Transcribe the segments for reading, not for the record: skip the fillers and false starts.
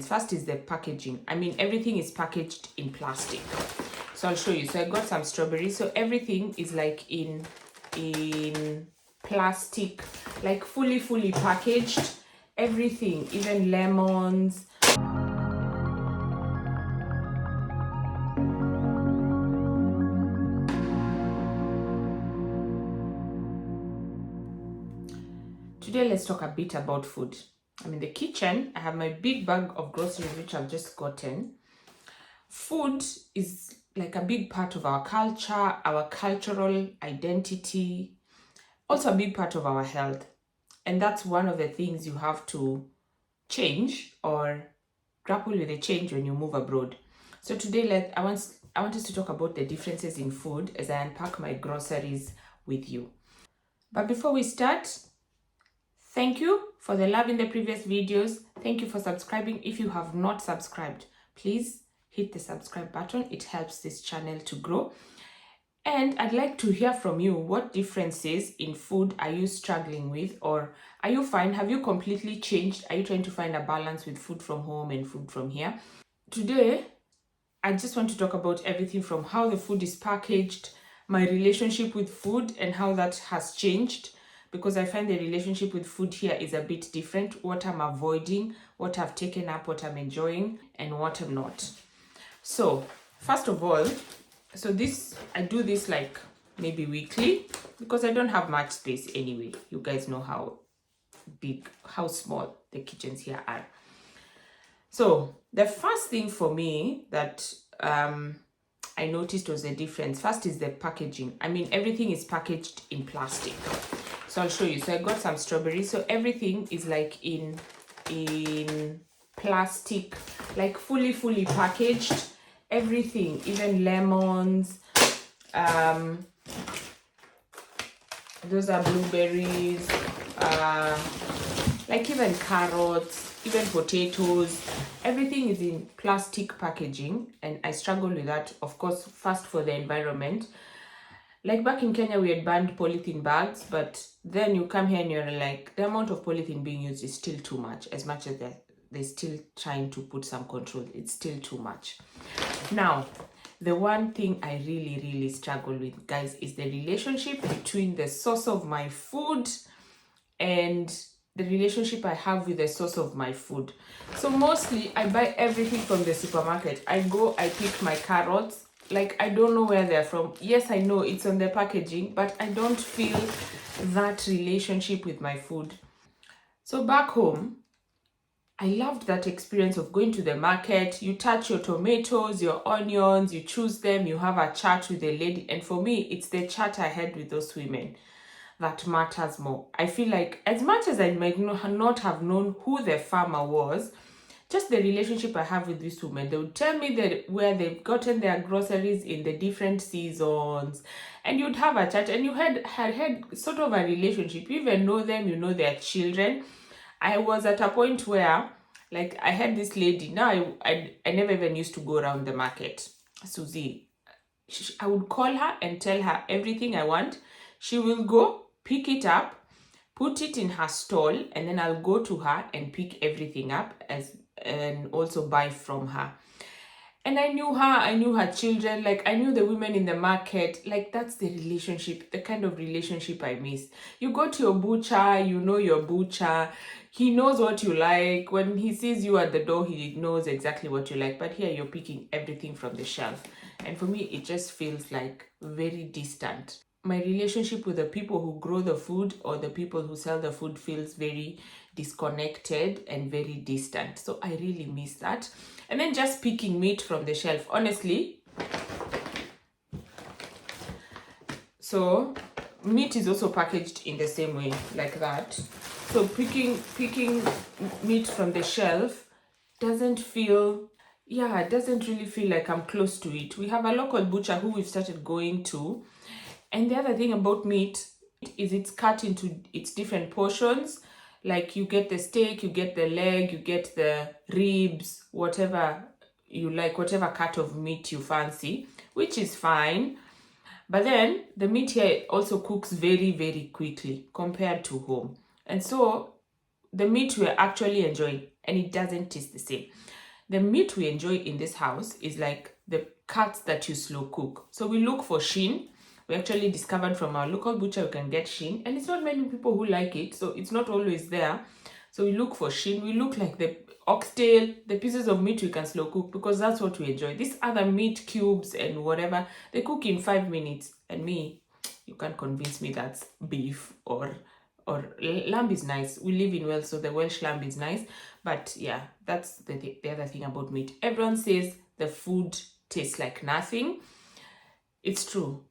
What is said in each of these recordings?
First is the packaging. I mean, everything is packaged in plastic. So I'll show you. So I got some strawberries. So everything is like in plastic, like fully packaged. Everything, even lemons. Today, let's talk a bit about food. I'm in the kitchen. I have my big bag of groceries, which I've just gotten. Food is like a big part of our culture, our cultural identity, also a big part of our health. And that's one of the things you have to change or grapple with the change when you move abroad. So today, I want us to talk about the differences in food as I unpack my groceries with you. But before we start, thank you for the love in the previous videos. Thank you for subscribing. If you have not subscribed, please hit the subscribe button. It helps this channel to grow. And I'd like to hear from you. What differences in food are you struggling with, or are you fine? Have you completely changed? Are you trying to find a balance with food from home and food from here? Today, I just want to talk about everything from how the food is packaged, my relationship with food and how that has changed, because I find the relationship with food here is a bit different. What I'm avoiding, what I've taken up, what I'm enjoying, and what I'm not. So, first of all, I do this like maybe weekly because I don't have much space anyway. You guys know how small the kitchens here are. So the first thing for me that I noticed was the difference. First is the packaging. I mean, everything is packaged in plastic. So I'll show you. So I got some strawberries. So everything is like in plastic, like fully packaged. Everything, even lemons. Those are blueberries. Like even carrots, even potatoes. Everything is in plastic packaging, and I struggle with that. Of course, first for the environment. Like back in Kenya, we had banned polythene bags, but then you come here and you're like, the amount of polythene being used is still too much. As much as they're still trying to put some control, it's still too much. Now, the one thing I really struggle with, guys, is the relationship between the source of my food and the relationship I have with the source of my food. So mostly I buy everything from the supermarket. I pick my carrots. Like, I don't know where they're from. Yes, I know it's on the packaging, but I don't feel that relationship with my food. So back home, I loved that experience of going to the market. You touch your tomatoes, your onions, you choose them, you have a chat with the lady. And for me, it's the chat I had with those women that matters more. I feel like as much as I might not have known who the farmer was, just the relationship I have with these women. They would tell me where they've gotten their groceries in the different seasons, and you'd have a chat, and you had sort of a relationship. You even know them, you know their children. I was at a point where, like, I had this lady. Now I never even used to go around the market. Susie, I would call her and tell her everything I want. She will go pick it up, put it in her stall, and then I'll go to her and pick everything up and also buy from her. And I knew her children, like I knew the women in the market. Like, that's the relationship, the kind of relationship I miss. You go to your butcher, you know your butcher, he knows what you like. When he sees you at the door, he knows exactly what you like. But here you're picking everything from the shelf. And for me, it just feels like very distant. My relationship with the people who grow the food or the people who sell the food feels very disconnected and very distant. So I really miss that. And then just picking meat from the shelf, honestly. So meat is also packaged in the same way, like that. So picking meat from the shelf doesn't really feel like I'm close to it. We have a local butcher who we've started going to. And the other thing about meat is it's cut into its different portions. Like, you get the steak, you get the leg, you get the ribs, whatever you like, whatever cut of meat you fancy, which is fine. But then the meat here also cooks very quickly compared to home. And so the meat we're actually enjoying, and it doesn't taste the same. The meat we enjoy in this house is like the cuts that you slow cook. So we look for shin. We actually discovered from our local butcher we can get shin, and it's not many people who like it, so it's not always there. So we look for shin. We look like the oxtail, the pieces of meat we can slow cook, because that's what we enjoy. These other meat cubes and whatever, they cook in 5 minutes, and me, you can't convince me that's beef or lamb is nice. We live in Wales, so the Welsh lamb is nice. But yeah, that's the other thing about meat. Everyone says the food tastes like nothing. It's true.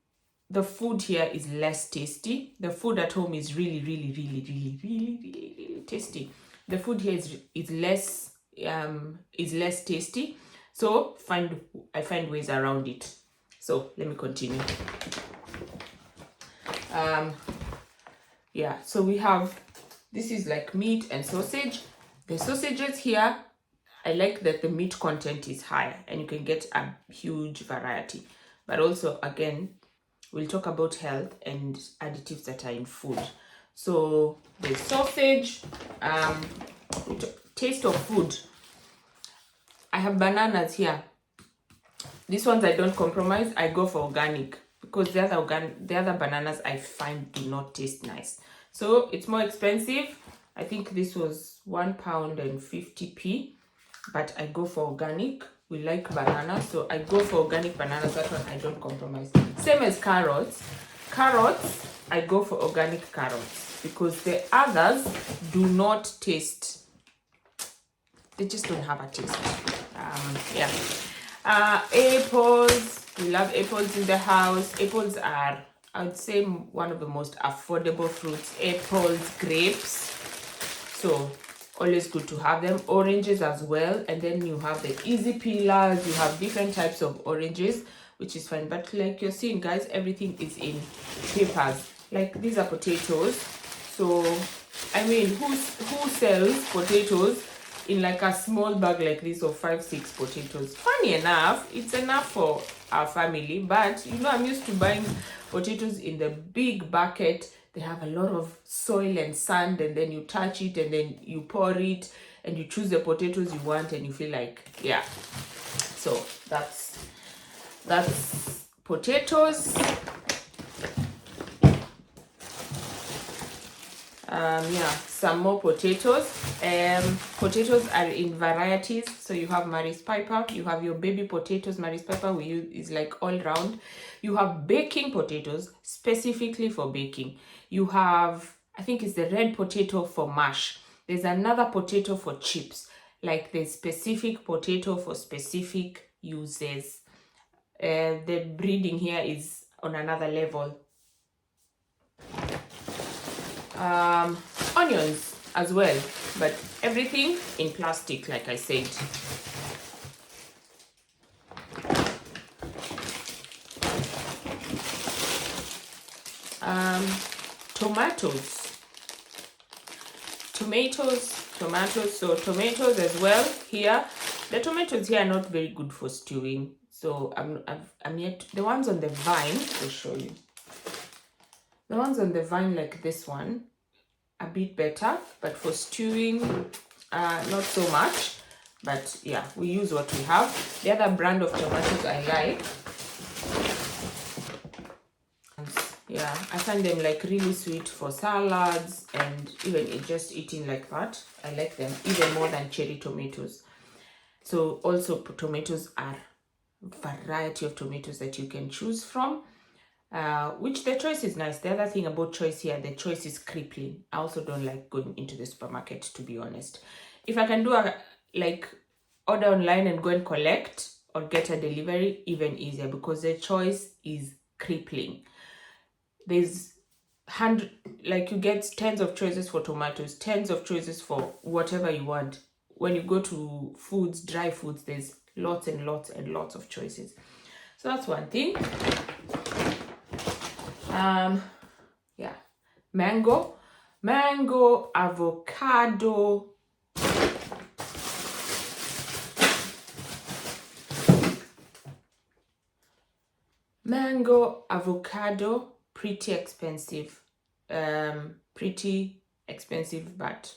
The food here is less tasty. The food at home is really, really, really, really, really, really, really tasty. The food here is less tasty. So I find ways around it. So let me continue. Yeah, so we have, this is like meat and sausage. The sausages here, I like that the meat content is higher and you can get a huge variety. But also, again, we'll talk about health and additives that are in food. So the sausage, taste of food. I have bananas here. These ones I don't compromise. I go for organic, because the other bananas I find do not taste nice. So it's more expensive. I think this was £1.50, but I go for organic. We like bananas, so I go for organic bananas. That one I don't compromise. Same as carrots. Carrots, I go for organic carrots, because the others do not taste. They just don't have a taste. Yeah. Apples, we love apples in the house. Apples are, I would say, one of the most affordable fruits. Apples, grapes, so always good to have them. Oranges as well, and then you have the easy peelers. You have different types of oranges, which is fine. But like you're seeing, guys, everything is in papers. Like these are potatoes. So I mean, who sells potatoes in like a small bag like this of 5-6 potatoes? Funny enough, it's enough for our family, but you know, I'm used to buying potatoes in the big bucket. They have a lot of soil and sand, and then you touch it and then you pour it and you choose the potatoes you want, and you feel like, yeah. So that's potatoes. Yeah, some more potatoes. Potatoes are in varieties. So you have Maris Piper, you have your baby potatoes. Maris Piper we use is like all round. You have baking potatoes, specifically for baking. You have, I think it's the red potato for mash. There's another potato for chips. Like the specific potato for specific uses. The breeding here is on another level. Onions as well, but everything in plastic, like I said. Tomatoes, so tomatoes as well here. The tomatoes here are not very good for stewing, so I'm yet, the ones on the vine, I'll show you. The ones on the vine, like this one, a bit better, but for stewing, not so much. But yeah, we use what we have. The other brand of tomatoes I like, yeah, I find them like really sweet for salads, and even just eating like that, I like them even more than cherry tomatoes. So also tomatoes are a variety of tomatoes that you can choose from, which the choice is nice. The other thing about choice here, the choice is crippling. I also don't like going into the supermarket, to be honest. If I can do like order online and go and collect or get a delivery, even easier, because the choice is crippling. There's like you get tens of choices for tomatoes, tens of choices for whatever you want. When you go to foods, dry foods, there's lots and lots and lots of choices. So that's one thing. Yeah, mango, avocado, pretty expensive, but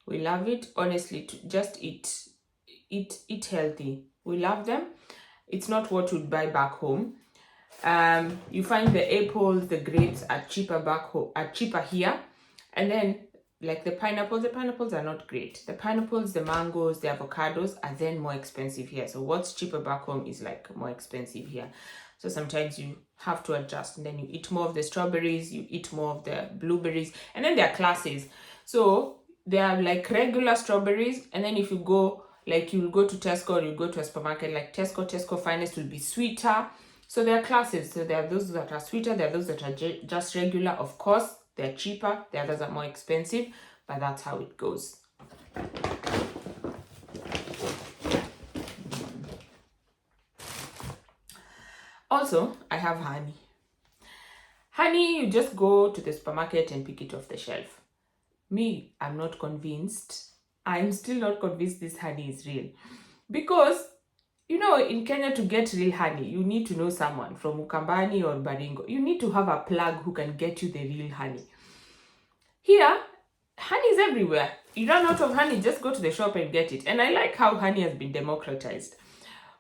We love it. Honestly, to just eat healthy. We love them. It's not what you'd buy back home. You find the apples, the grapes are cheaper back home, are cheaper here. And then like the pineapples are not great. The pineapples, the mangoes, the avocados are then more expensive here. So what's cheaper back home is like more expensive here. So sometimes you have to adjust, and then you eat more of the strawberries, you eat more of the blueberries, and then there are classes. So they are like regular strawberries, and then if you go, like you'll go to Tesco or you go to a supermarket like Tesco Finest will be sweeter. So there are classes. So there are those that are sweeter, there are those that are just regular. Of course, they're cheaper, the others are more expensive, but that's how it goes. Also, I have honey. Honey, you just go to the supermarket and pick it off the shelf. Me, I'm not convinced. I'm still not convinced this honey is real. Because, you know, in Kenya, to get real honey, you need to know someone from Ukambani or Baringo. You need to have a plug who can get you the real honey. Here, honey is everywhere. You run out of honey, just go to the shop and get it. And I like how honey has been democratized.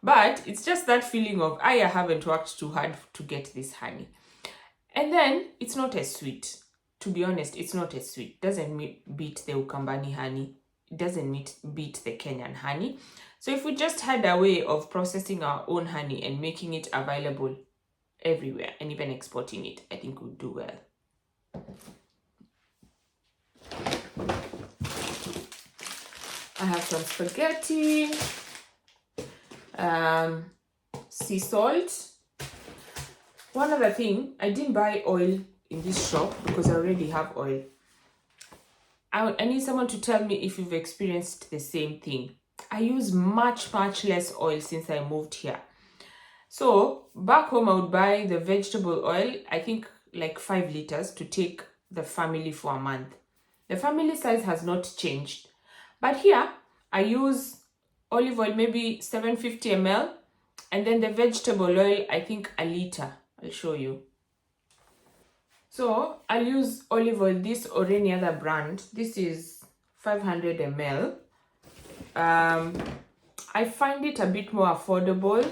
But it's just that feeling of, I haven't worked too hard to get this honey. And then, it's not as sweet. To be honest, it's not as sweet. It doesn't beat the Ukambani honey. It doesn't beat the Kenyan honey. So if we just had a way of processing our own honey and making it available everywhere and even exporting it, I think we'd do well. I have some spaghetti, sea salt. One other thing, I didn't buy oil in this shop because I already have oil. I need someone to tell me if you've experienced the same thing. I use much less oil since I moved here. So back home I would buy the vegetable oil, I think like 5 liters to take the family for a month. The family size has not changed. But here I use olive oil, maybe 750 ml, and then the vegetable oil, I think a liter. I'll show you. So I'll use olive oil, this or any other brand. This is 500 ml. I find it a bit more affordable,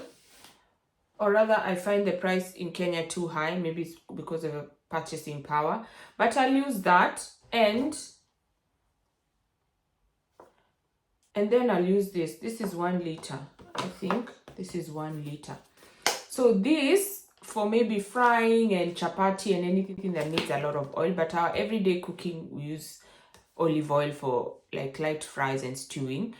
or rather I find the price in Kenya too high. Maybe it's because of the purchasing power, but I'll use that, and then I'll use this. This is 1 liter. I think this is 1 liter. So this for maybe frying and chapati and anything that needs a lot of oil, but our everyday cooking we use olive oil for like light fries and stewing.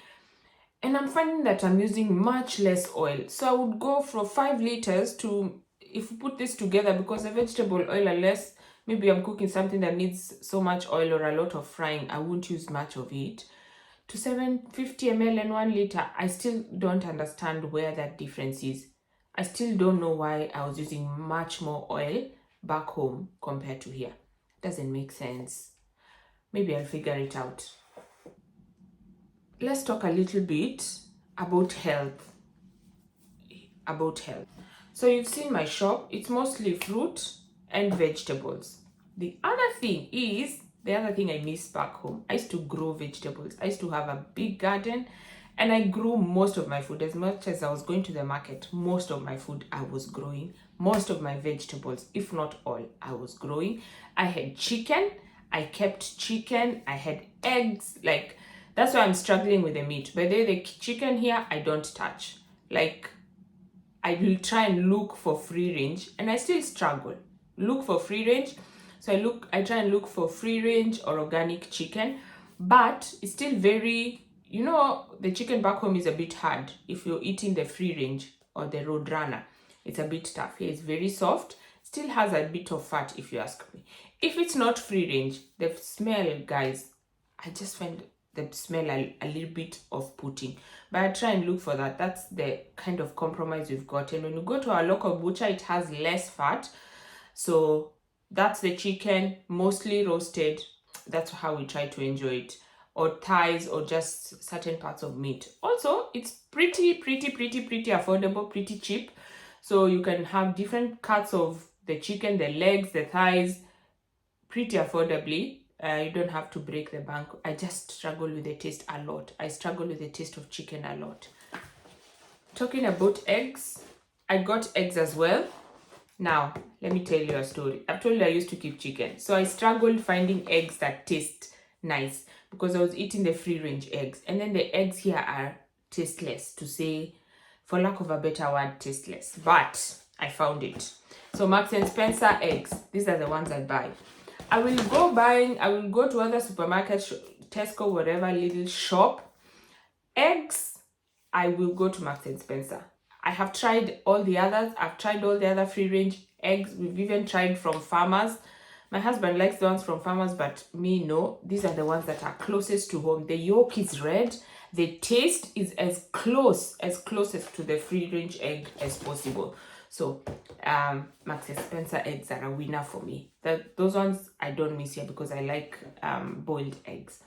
And I'm finding that I'm using much less oil. So I would go from 5 liters to, if we put this together, because the vegetable oil, unless maybe I'm cooking something that needs so much oil or a lot of frying, I won't use much of it, to 750 ml and 1 liter. I still don't understand where that difference is. I still don't know why I was using much more oil back home compared to here. It doesn't make sense. Maybe I'll figure it out. Let's talk a little bit about health. So you've seen my shop. It's mostly fruit and vegetables. The other thing I miss back home. I used to grow vegetables. I used to have a big garden, and I grew most of my food. As much as I was going to the market, most of my food I was growing. Most of my vegetables, if not all, I was growing. I had chicken. I kept chicken. I had eggs. Like, that's why I'm struggling with the meat. By the way, the chicken here, I don't touch. Like, I will try and look for free range, and I still struggle. Look for free range. So I try and look for free range or organic chicken, but it's still very, you know, the chicken back home is a bit hard. If you're eating the free range or the road runner, it's a bit tough. Here it's very soft, still has a bit of fat if you ask me. If it's not free range, the smell, guys, I just find the smell a little bit off-putting, but I try and look for that. That's the kind of compromise we've got. And when you go to our local butcher, it has less fat, so that's the chicken, mostly roasted. That's how we try to enjoy it, or thighs, or just certain parts of meat. Also, it's pretty affordable, pretty cheap, so you can have different cuts of the chicken, the legs, the thighs, pretty affordably. You don't have to break the bank. I just struggle with the taste a lot. I struggle with the taste of chicken a lot. Talking about eggs, I got eggs as well. Now, let me tell you a story. I've told you I used to keep chicken. So I struggled finding eggs that taste nice because I was eating the free range eggs. And then the eggs here are tasteless, to say, for lack of a better word, tasteless. But I found it. So Marks and Spencer eggs, these are the ones I buy. I will go to other supermarkets, Tesco, whatever little shop. Eggs, I will go to Marks and Spencer. I have tried all the others. I've tried all the other free range eggs. We've even tried from farmers. My husband likes the ones from farmers, but me, no. These are the ones that are closest to home. The yolk is red. The taste is as closest to the free range egg as possible. So Marks and Spencer eggs are a winner for me. Those ones I don't miss here because I like boiled eggs.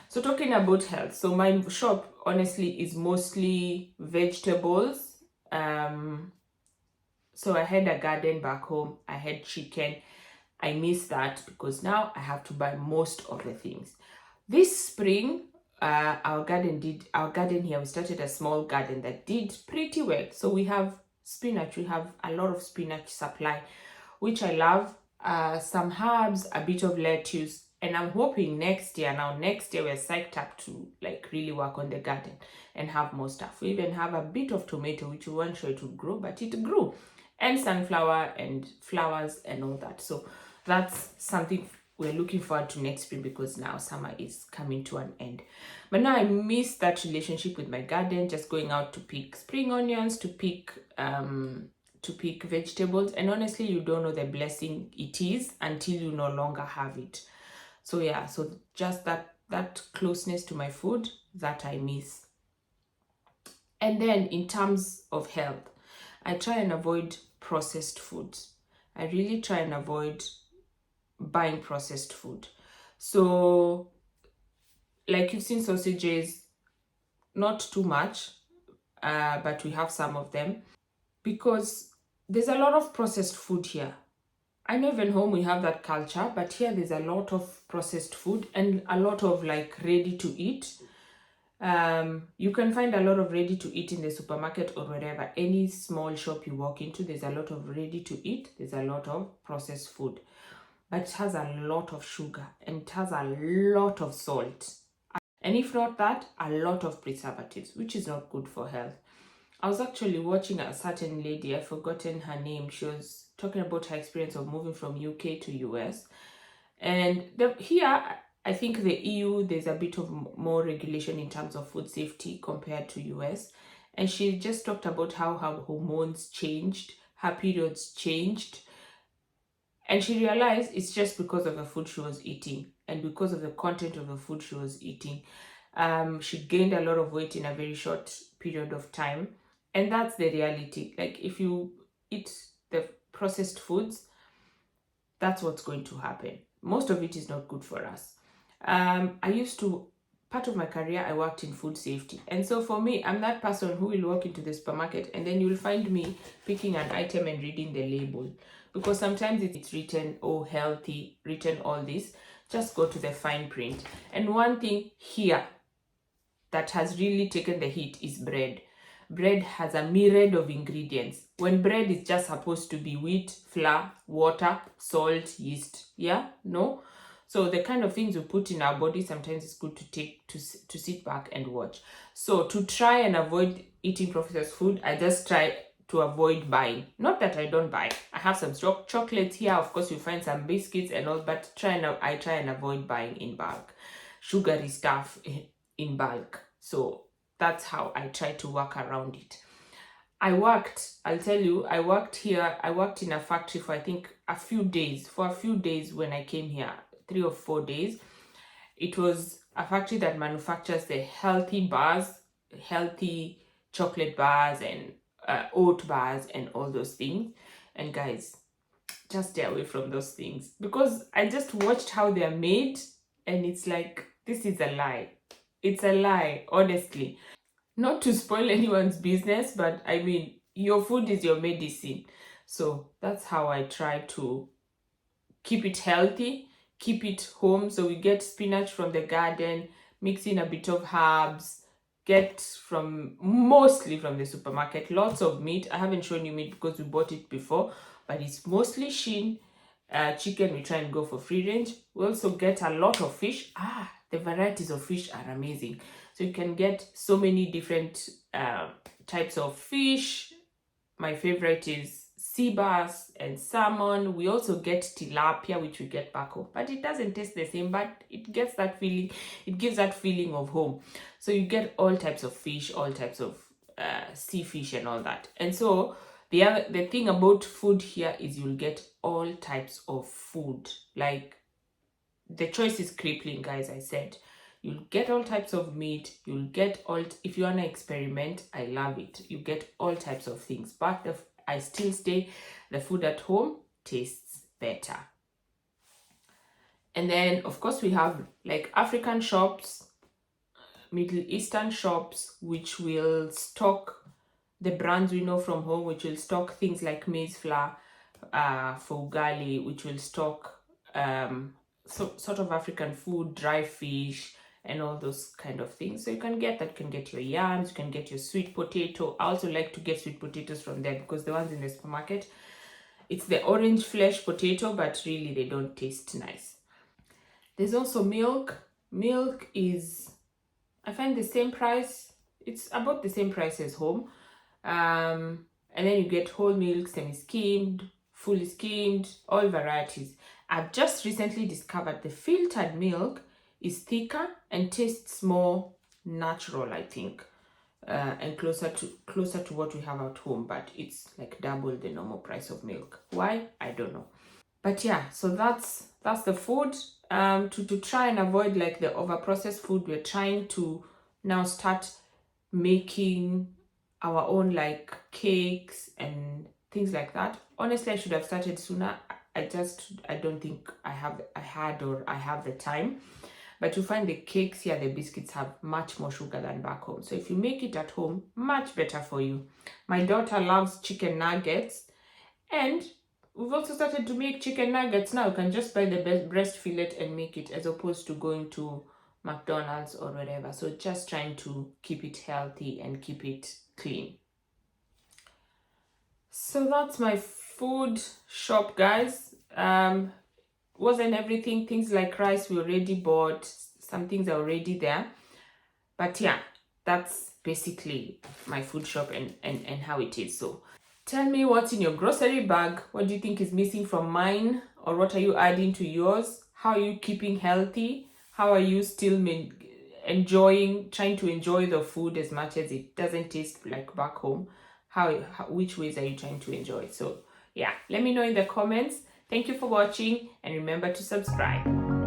So talking about health, so my shop honestly is mostly vegetables. So I had a garden back home. I had chicken. I miss that because now I have to buy most of the things. This spring, our garden here, we started a small garden that did pretty well. So we have spinach. We have a lot of spinach supply, which I love. Some herbs, a bit of lettuce, and I'm hoping next year we're psyched up to like really work on the garden and have more stuff. We even have a bit of tomato, which we weren't sure it would grow, but it grew, and sunflower and flowers and all that. So that's something we're looking forward to next spring because now summer is coming to an end. But now I miss that relationship with my garden, just going out to pick spring onions, to pick vegetables, and honestly you don't know the blessing it is until you no longer have it. So yeah, so just that closeness to my food that I miss. And then in terms of health, I try and avoid processed foods. I really try and avoid buying processed food. So like you've seen sausages, not too much, but we have some of them because there's a lot of processed food here. I know even home we have that culture, but here there's a lot of processed food and a lot of like ready to eat. You can find a lot of ready to eat in the supermarket or wherever. Any small shop you walk into, there's a lot of ready to eat. There's a lot of processed food, but it has a lot of sugar and it has a lot of salt. And if not that, a lot of preservatives, which is not good for health. I was actually watching a certain lady, I've forgotten her name. She was talking about her experience of moving from UK to US. And here, I think the EU, there's a bit of more regulation in terms of food safety compared to US. And she just talked about how her hormones changed, her periods changed. And she realized it's just because of the food she was eating and because of the content of the food she was eating. She gained a lot of weight in a very short period of time. And that's the reality. Like if you eat the processed foods, that's what's going to happen. Most of it is not good for us. Part of my career, I worked in food safety. And so for me, I'm that person who will walk into the supermarket and then you'll find me picking an item and reading the label. Because sometimes it's written, oh, healthy, written all this. Just go to the fine print. And one thing here that has really taken the heat is bread. Bread has a myriad of ingredients. When bread is just supposed to be wheat, flour, water, salt, yeast. Yeah? No? So the kind of things we put in our body, sometimes it's good to sit back and watch. So to try and avoid eating processed food, I just try to avoid buying. Not that I don't buy. I have some chocolates here. Of course, you find some biscuits and all, but I try and avoid buying in bulk. Sugary stuff in bulk. So that's how I try to work around it. I'll tell you, I worked in a factory for I think a few days when I came here, 3 or 4 days. It was a factory that manufactures the healthy bars, healthy chocolate bars and oat bars and all those things. And guys, just stay away from those things because I just watched how they're made and it's like, this is a lie. It's a lie, honestly. Not to spoil anyone's business, but I mean, your food is your medicine. So that's how I try to keep it healthy, keep it home. So we get spinach from the garden, mix in a bit of herbs, get mostly from the supermarket. Lots of meat. I haven't shown you meat because we bought it before, but it's mostly shin. Chicken, we try and go for free range. We also get a lot of fish. The varieties of fish are amazing. So you can get so many different types of fish. My favorite is sea bass and salmon. We also get tilapia, which we get back home, but it doesn't taste the same, but it gets that feeling. It gives that feeling of home. So you get all types of fish, all types of sea fish and all that. And so the thing about food here is you'll get all types of food. Like, the choice is crippling, guys. I said you'll get all types of meat. You'll get if you want to experiment, I love it. You get all types of things, but I still say the food at home tastes better. And then, of course, we have like African shops, Middle Eastern shops, which will stock the brands we know from home, which will stock things like maize flour for ugali, which will stock sort of African food, dry fish, and all those kind of things. So you can get that. You can get your yams, you can get your sweet potato. I also like to get sweet potatoes from there because the ones in the supermarket, it's the orange flesh potato, but really they don't taste nice. There's also milk. Milk is, I find, the same price. It's about the same price as home. And then you get whole milk, semi-skimmed, fully skimmed, all varieties. I've just recently discovered the filtered milk is thicker and tastes more natural, I think, and closer to what we have at home, but it's like double the normal price of milk. Why? I don't know. But yeah, so that's the food. To try and avoid like the over processed food, we're trying to now start making our own like cakes and things like that. Honestly, I should have started sooner. I don't think I have the time. But you find the cakes here, the biscuits have much more sugar than back home. So if you make it at home, much better for you. My daughter loves chicken nuggets, and we've also started to make chicken nuggets now. You can just buy the breast fillet and make it, as opposed to going to McDonald's or whatever. So just trying to keep it healthy and keep it clean. So that's my food shop, guys. Wasn't everything. Things like rice we already bought. Some things are already there. But yeah, that's basically my food shop and how it is. So tell me what's in your grocery bag. What do you think is missing from mine? Or what are you adding to yours? How are you keeping healthy? How are you still trying to enjoy the food as much as it doesn't taste like back home? Which ways are you trying to enjoy? So yeah, let me know in the comments. Thank you for watching, and remember to subscribe.